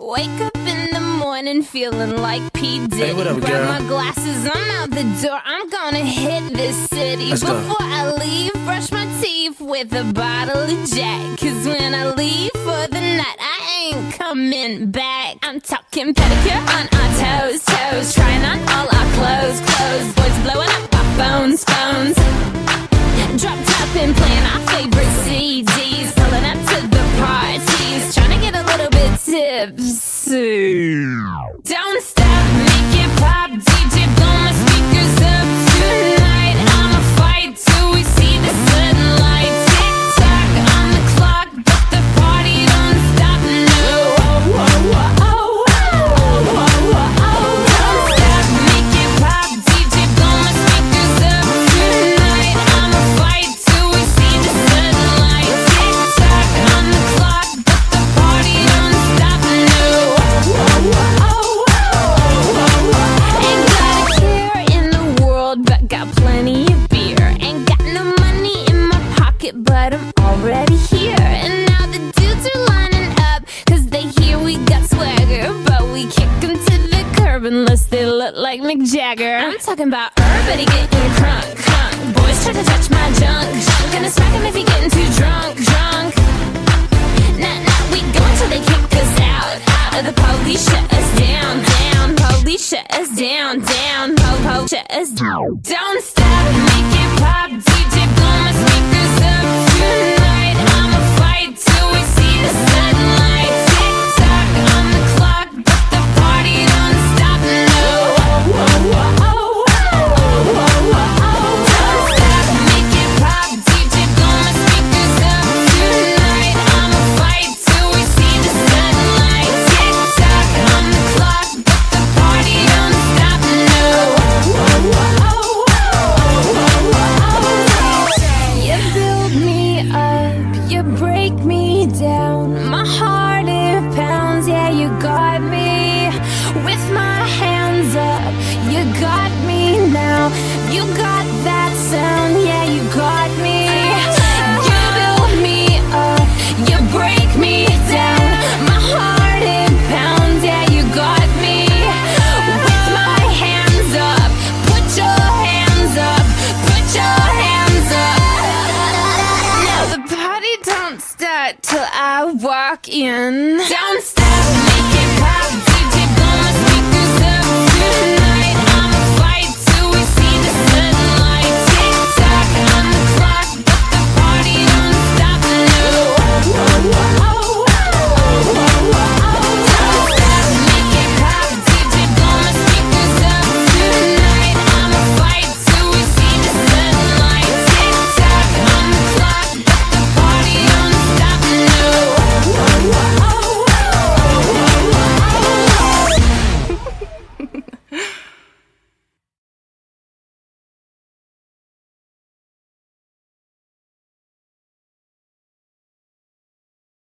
Wake up in the morning feeling like P. Diddy. Hey, what up, Grab girl? my glasses, I'm out the door. I'm gonna hit this city. Let's go. Before I leave, brush my teeth with a bottle of Jack. Cause when I leave for the night, I ain't coming back. I'm talking pedicure on our toes, toes. Trying on all our clothes, clothes. Boys blowing up our phones, phones. Drop top and playing our favorite CDs. Pulling up to the parties. Trying to get a little bit tipsy. Don't stop, make it pop. DJ, blow my speakers up tonight. I'ma fight till we see the sunlight. Tick tock on the clock, but the party don't stop. No. Don't stop, make it pop. DJ, blow my speakers up tonight. I'ma fight till we see the sunlight. Tick tock on the clock, but the party don't stop. No. Ain't got a care in the world, but got plenty of beer. Ain't got no money in my pocket, but I'm already here. And now the dudes are lining up, cause they hear we got swagger. But we kick them to the curb unless they look like Mick Jagger. I'm talking about everybody getting crunk, crunk. Boys try to touch my junk, junk. Gonna smack him if he getting too drunk, drunk. Nah, nah, we go until they kick us out, out. Or the police shut us down, down. Police shut us down, down. Po, shut us down. Don't stop, make it pop. DJ, blow my speakers up tonight. I'ma fight till we see the sunlight. Tick tock on the clock, but the party don't stop. No. Don't stop, make it pop. DJ, blow my speakers up tonight. I'ma fight till we see the sunlight. Tick tock on the clock, but the party don't stop. No. You build me up, you break me down. My heart it pounds, yeah, you got me. With my hands up, you got me now. You got that sound, yeah, you got me. You build me up, you break me down. My heart it pounds, yeah, you got me. With my hands up, put your hands up, put your hands up. Now the party don't start till I walk in.